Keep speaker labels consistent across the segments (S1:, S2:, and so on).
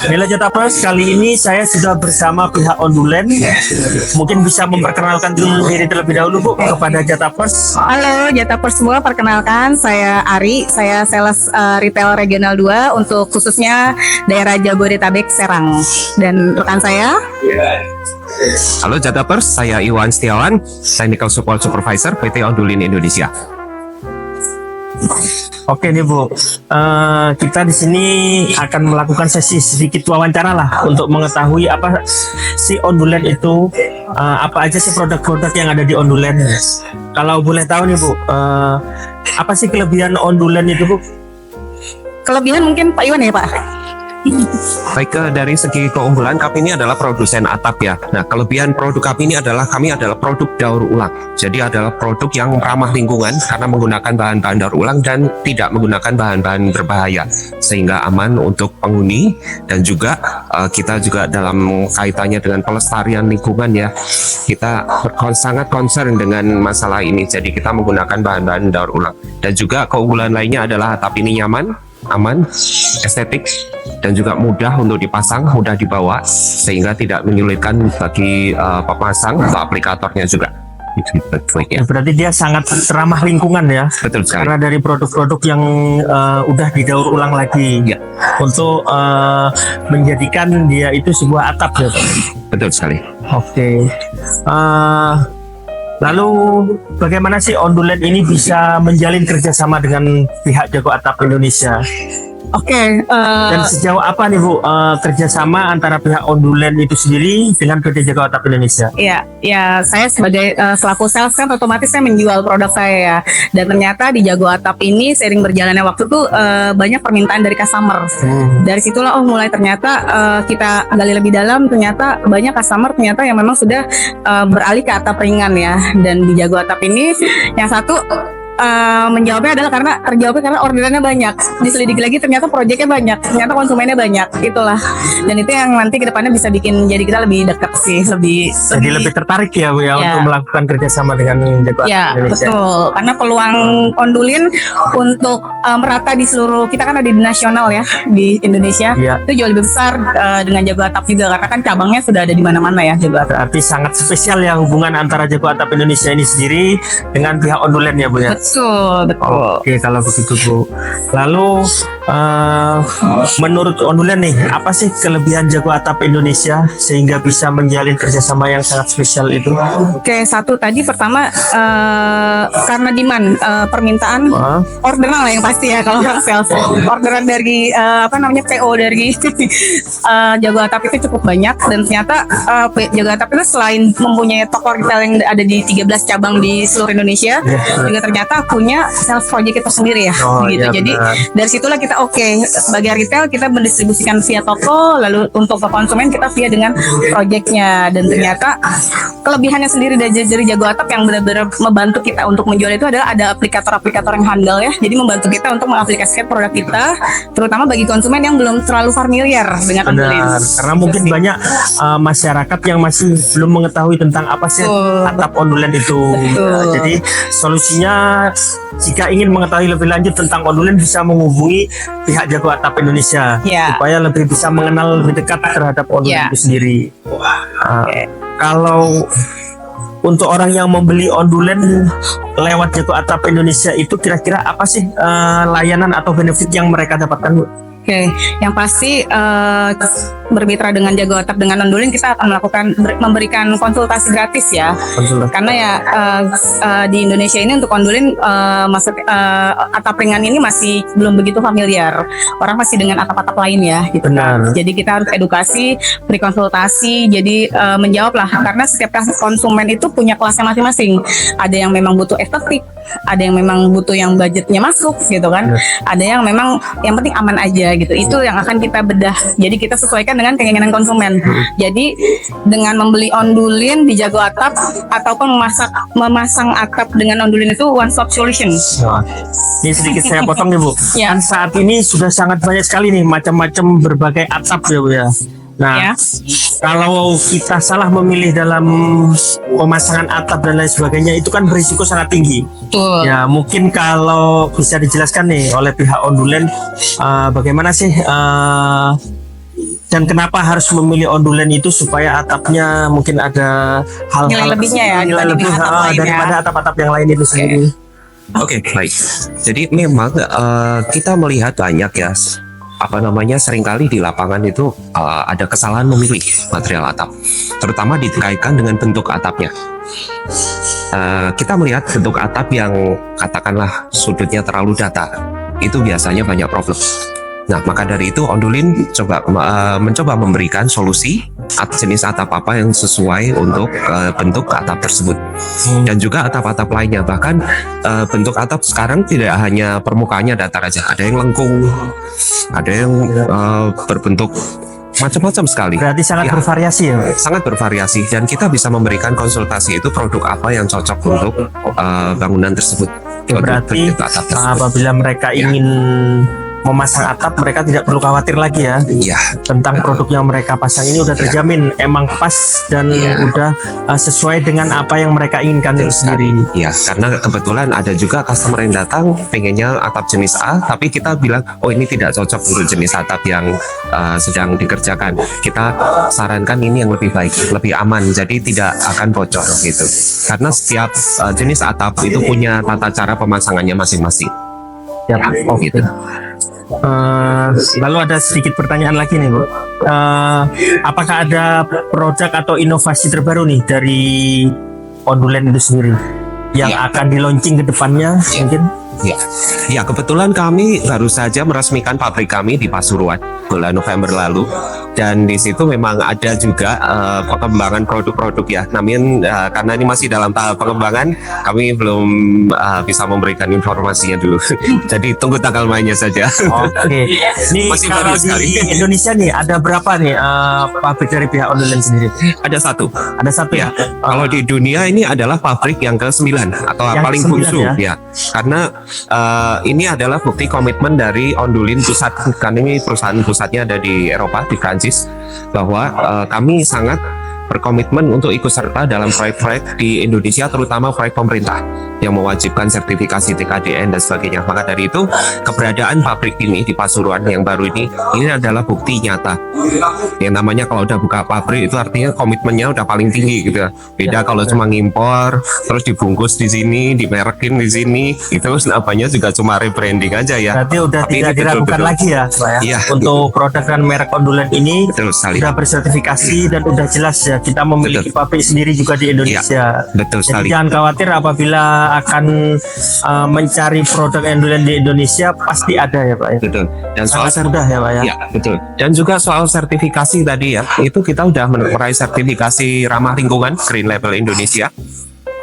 S1: Nilai Jatapers, kali ini saya sudah bersama pihak Ondulen. Mungkin bisa memperkenalkan diri terlebih dahulu Bu kepada Jatapers.
S2: Halo Jatapers semua, perkenalkan saya Ari, saya sales retail regional 2 untuk khususnya daerah Jabodetabek Serang, dan rekan saya.
S3: Halo Jatapers, saya Iwan Setiawan, Technical Support Supervisor PT Ondulin Indonesia.
S1: Oke nih Bu, kita di sini akan melakukan sesi sedikit wawancara lah untuk mengetahui apa si Ondulen itu, apa aja sih produk-produk yang ada di Ondulen. Kalau boleh tahu nih Bu, apa sih kelebihan Ondulen itu Bu?
S2: Kelebihan mungkin Pak Iwan ya Pak?
S3: Baik, dari segi keunggulan kami ini adalah produsen atap ya. Nah, kelebihan produk kami ini adalah produk daur ulang. Jadi adalah produk yang ramah lingkungan karena menggunakan bahan-bahan daur ulang dan tidak menggunakan bahan-bahan berbahaya, sehingga aman untuk penghuni. Dan juga kita juga dalam kaitannya dengan pelestarian lingkungan ya, kita sangat concern dengan masalah ini. Jadi kita menggunakan bahan-bahan daur ulang. Dan juga keunggulan lainnya adalah atap ini nyaman, aman, estetik, dan juga mudah untuk dipasang, mudah dibawa, sehingga tidak menyulitkan bagi pemasang atau aplikatornya juga.
S1: Ya, berarti dia sangat ramah lingkungan ya.
S3: Betul sekali.
S1: Karena dari produk-produk yang udah didaur ulang lagi ya, untuk menjadikan dia itu sebuah atap ya.
S3: Betul sekali.
S1: Oke. Lalu bagaimana sih Ondulen ini bisa menjalin kerjasama dengan pihak Jago Atap Indonesia?
S2: Oke.
S1: Dan sejauh apa nih Bu kerjasama antara pihak Ondulen itu sendiri dengan PT Jago Atap Indonesia?
S2: Ya saya sebagai selaku sales kan otomatis saya menjual produk saya ya. Dan ternyata di Jago Atap ini seiring berjalannya waktu tuh banyak permintaan dari customer. Dari situlah mulai ternyata kita gali lebih dalam, ternyata banyak customer ternyata yang memang sudah beralih ke atap ringan ya. Dan di Jago Atap ini yang satu menjawabnya adalah karena orderannya banyak, diselidiki lagi ternyata proyeknya banyak, ternyata konsumennya banyak, itulah. Dan itu yang nanti kedepannya bisa bikin jadi kita lebih dekat sih,
S1: lebih tertarik ya Bu ya, untuk melakukan kerjasama dengan Jago Atap Indonesia.
S2: Betul, karena peluang Ondulin untuk merata di seluruh, kita kan ada di nasional ya di Indonesia, itu jauh lebih besar dengan Jago Atap juga, karena kan cabangnya sudah ada di mana-mana ya Jago Atap.
S1: Berarti sangat spesial ya hubungan antara Jago Atap Indonesia ini sendiri dengan pihak Ondulen ya Bu ya.
S2: Betul.
S1: Oke, kalau begitu Bu. Lalu menurut Ondulen nih, apa sih kelebihan Jago Atap Indonesia sehingga bisa menjalin kerjasama yang sangat spesial itu?
S2: Oke, satu tadi pertama karena demand, permintaan orderan lah yang pasti ya kalau orang sales. Orderan dari PO dari Jago Atap itu cukup banyak, dan ternyata Jago Atap itu selain mempunyai toko retail yang ada di 13 cabang di seluruh Indonesia, juga ternyata punya sales project itu sendiri ya, gitu. Jadi dari situlah kita sebagai retail kita mendistribusikan via toko, lalu untuk ke konsumen kita via dengan projectnya. Dan ternyata kelebihannya sendiri dari Jago Atap yang benar-benar membantu kita untuk menjual itu adalah ada aplikator-aplikator yang handal ya, jadi membantu kita untuk mengaplikasikan produk kita, terutama bagi konsumen yang belum terlalu familiar dengan Ondulin.
S1: Karena mungkin banyak masyarakat yang masih belum mengetahui tentang apa sih atap Ondulen itu. Jadi solusinya, jika ingin mengetahui lebih lanjut tentang Ondulen, bisa menghubungi pihak Jago Atap Indonesia supaya lebih bisa mengenal lebih dekat terhadap Ondulen itu sendiri. Kalau untuk orang yang membeli Ondulen lewat Jago Atap Indonesia itu kira-kira apa sih layanan atau benefit yang mereka dapatkan Bu?
S2: Oke, yang pasti bermitra dengan Jago Atap dengan Ondulin, kita akan memberikan konsultasi gratis ya. Karena ya di Indonesia ini untuk Ondulin atap ringan ini masih belum begitu familiar. Orang masih dengan atap-atap lain ya. Gitu. Jadi kita harus edukasi, beri konsultasi. Jadi menjawab lah, karena setiap konsumen itu punya kelasnya masing-masing. Ada yang memang butuh estetik, ada yang memang butuh yang budgetnya masuk gitu kan. Ada yang memang yang penting aman aja gitu. Itu yang akan kita bedah. Jadi kita sesuaikan dengan keinginan konsumen. Jadi dengan membeli Ondulin di Jago Atap ataupun memasang atap dengan Ondulin itu one stop solution.
S1: Ini sedikit saya potong nih Bu. Kan saat ini sudah sangat banyak sekali nih macam-macam berbagai atap ya Bu ya. Nah,
S2: Ya.
S1: kalau kita salah memilih dalam pemasangan atap dan lain sebagainya, itu kan berisiko sangat tinggi.
S2: Betul.
S1: Ya, mungkin kalau bisa dijelaskan nih oleh pihak Ondulen, bagaimana sih dan kenapa harus memilih Ondulen itu supaya atapnya mungkin ada hal-hal
S2: Nilai lebihnya ya,
S1: nilai
S2: dibanding
S1: lebih
S2: atap lain ya.
S1: daripada atap-atap yang lain itu sendiri.
S3: Oke, baik. Jadi memang kita melihat banyak ya, seringkali di lapangan itu ada kesalahan memilih material atap, terutama dikaitkan dengan bentuk atapnya. Kita melihat bentuk atap yang katakanlah sudutnya terlalu datar, itu biasanya banyak problem. Nah, maka dari itu Ondulin mencoba memberikan solusi jenis atap apa yang sesuai untuk bentuk atap tersebut. Dan juga atap-atap lainnya. Bahkan bentuk atap sekarang tidak hanya permukaannya datar aja, ada yang lengkung, ada yang berbentuk macam-macam sekali.
S1: Berarti sangat
S3: Ya,
S1: bervariasi ya.
S3: sangat bervariasi, dan kita bisa memberikan konsultasi itu produk apa yang cocok untuk bangunan tersebut.
S1: Ya, berarti
S3: bentuk atap tersebut.
S1: apabila mereka ingin memasang atap, mereka tidak perlu khawatir lagi ya
S3: Iya.
S1: tentang produk yang mereka pasang ini udah terjamin emang pas dan udah sesuai dengan apa yang mereka inginkan itu sendiri.
S3: Ya, karena kebetulan ada juga customer yang datang pengennya atap jenis A, tapi kita bilang, oh ini tidak cocok untuk jenis atap yang sedang dikerjakan. Kita sarankan ini yang lebih baik, lebih aman, jadi tidak akan bocor gitu. Karena setiap jenis atap itu punya tata cara pemasangannya masing-masing.
S1: Ya,
S3: Oh gitu.
S1: Lalu ada sedikit pertanyaan lagi nih Bu. Apakah ada produk atau inovasi terbaru nih dari Ondulen itu sendiri yang akan di launching ke depannya mungkin?
S3: Ya, kebetulan kami baru saja meresmikan pabrik kami di Pasuruan bulan November lalu, dan di situ memang ada juga pengembangan produk-produk ya. Namun karena ini masih dalam tahap pengembangan, kami belum bisa memberikan informasinya dulu. Jadi tunggu tanggal mainnya saja.
S1: Oke. Ini
S3: Masih
S1: kalau
S3: baru sekali.
S1: di Indonesia nih ada berapa nih pabrik dari pihak Ondulen sendiri?
S3: Ada satu.
S1: Ada satu ya.
S3: Kalau di dunia ini adalah pabrik yang ke-9 atau
S1: Yang
S3: paling
S1: ke-9
S3: bungsu
S1: ya.
S3: ya. Karena ini adalah bukti komitmen dari Ondulin pusat, karena ini perusahaan pusatnya ada di Eropa, di Prancis, bahwa kami sangat berkomitmen untuk ikut serta dalam proyek-proyek di Indonesia, terutama proyek pemerintah yang mewajibkan sertifikasi TKDN dan sebagainya. Maka dari itu keberadaan pabrik ini di Pasuruan yang baru ini adalah bukti nyata. Yang namanya kalau udah buka pabrik itu artinya komitmennya udah paling tinggi gitu. Beda kalau cuma ngimpor terus dibungkus di sini, dimerekin di sini, itu namanya juga cuma rebranding aja ya.
S1: Berarti udah
S3: Tapi
S1: tidak
S3: ini
S1: diragukan
S3: betul-betul.
S1: lagi ya, Pak ya.
S3: Iya.
S1: Untuk produk dan merek Ondulen ini
S3: Betul sekali.
S1: sudah bersertifikasi dan udah jelas ya kita memiliki pabrik sendiri juga di Indonesia.
S3: Betul
S1: Jadi
S3: sekali.
S1: jangan khawatir apabila akan mencari produk Ondulen di Indonesia pasti ada ya Pak ya.
S3: Betul. Dan soal
S1: Sangat mudah ya Pak ya.
S3: Ya, betul. Dan juga soal sertifikasi tadi ya, itu kita udah meraih sertifikasi ramah lingkungan Green Label Indonesia.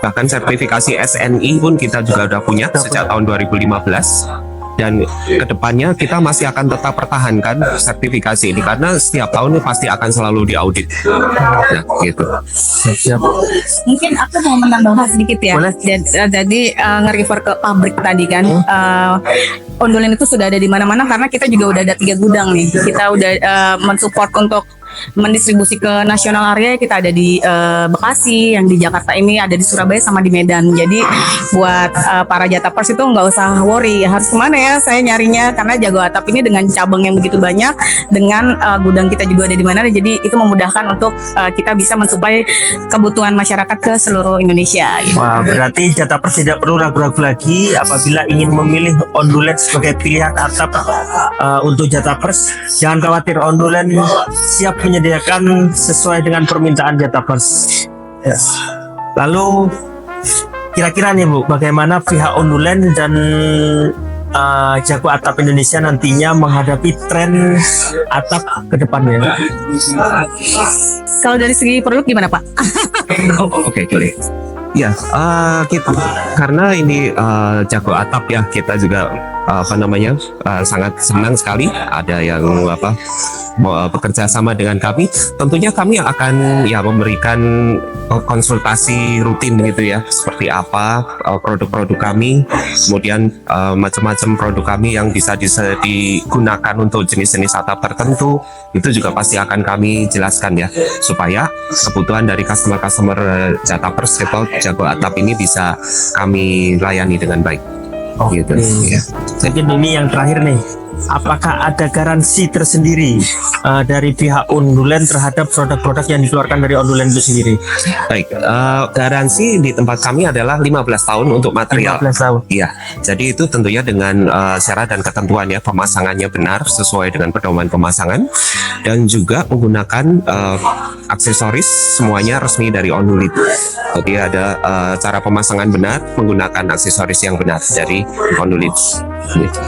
S3: Bahkan sertifikasi SNI pun kita juga udah punya sejak tahun 2015. Dan kedepannya kita masih akan tetap pertahankan sertifikasi ini karena setiap tahun pasti akan selalu diaudit. Nah, gitu.
S1: Siap.
S2: Mungkin aku mau menambahkan sedikit ya.
S1: Boleh.
S2: Jadi nge-refer ke pabrik tadi kan. Ondulen itu sudah ada di mana-mana karena kita juga udah ada 3 gudang nih. Kita udah mensupport untuk mendistribusi ke nasional area. Kita ada di Bekasi, yang di Jakarta ini ada di Surabaya sama di Medan. Jadi buat para Jatapers itu nggak usah worry harus kemana ya saya nyarinya, karena Jago Atap ini dengan cabang yang begitu banyak, dengan gudang kita juga ada di mana. Jadi itu memudahkan untuk kita bisa mensuplai kebutuhan masyarakat ke seluruh Indonesia. Gitu.
S1: Wah, berarti Jatapers tidak perlu ragu-ragu lagi apabila ingin memilih Ondulen sebagai pilihan atap untuk Jatapers. Jangan khawatir, Ondulen siap menyediakan sesuai dengan permintaan Jatapers. Ya. Lalu kira-kira nih Bu, bagaimana pihak Ondulen dan Jago Atap Indonesia nantinya menghadapi tren atap ke depannya?
S2: Kalau dari segi produk gimana Pak?
S3: Oke, boleh. Ya, kita karena ini Jago Atap ya, kita juga sangat senang sekali ada yang bekerja sama dengan kami, tentunya kami akan ya memberikan konsultasi rutin gitu ya, seperti apa produk-produk kami, kemudian macam-macam produk kami yang bisa digunakan untuk jenis-jenis atap tertentu, itu juga pasti akan kami jelaskan ya, supaya kebutuhan dari customer-customer Jatapers atau Jago Atap ini bisa kami layani dengan baik. Gitu. Ya.
S1: Mungkin ini yang terakhir nih, apakah ada garansi tersendiri dari pihak Ondulen terhadap produk-produk yang dikeluarkan dari Ondulen itu sendiri?
S3: Baik, garansi di tempat kami adalah 15 tahun untuk material.
S1: 15 tahun.
S3: Iya, jadi itu tentunya dengan syarat dan ketentuan ya, pemasangannya benar sesuai dengan pedoman pemasangan, dan juga menggunakan aksesoris semuanya resmi dari Ondulit. Jadi ada cara pemasangan benar, menggunakan aksesoris yang benar dari Ondulit. Gitu.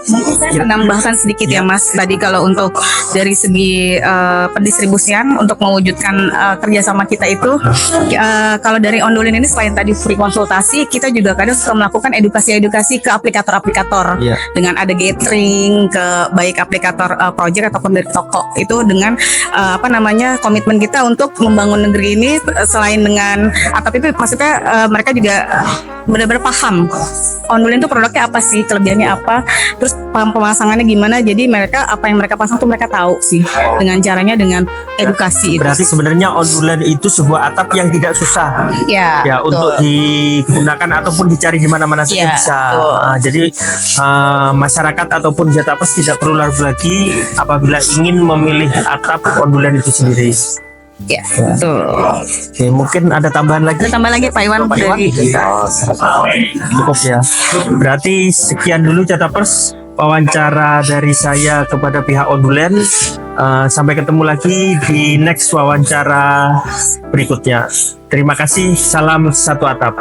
S2: Mungkin saya menambahkan sedikit ya Mas, tadi kalau untuk dari segi pendistribusian untuk mewujudkan kerjasama kita itu, kalau dari Ondulen ini selain tadi free konsultasi, kita juga kadang suka melakukan edukasi-edukasi ke aplikator-aplikator dengan ada gathering ke baik aplikator project ataupun dari toko, itu dengan komitmen kita untuk membangun negeri ini. Selain dengan atap itu maksudnya mereka juga benar-benar paham Ondulen itu produknya apa sih, kelebihannya apa, terus pemasangannya gimana. Jadi mereka apa yang mereka pasang tuh mereka tahu sih dengan caranya dengan edukasi.
S1: Berarti sebenarnya Ondulen itu sebuah atap yang tidak susah ya untuk digunakan ataupun dicari di mana-mana saja bisa. Jadi masyarakat ataupun Jatapers tidak perlu ragu lagi apabila ingin memilih atap Ondulen itu sendiri.
S2: Ya, betul.
S1: Oke, mungkin ada tambahan lagi?
S2: Ada tambahan lagi Pak Iwan?
S1: Cukup ya. Berarti sekian dulu Jatapers wawancara dari saya kepada pihak Ondulen. Sampai ketemu lagi di next wawancara berikutnya. Terima kasih. Salam satu atap.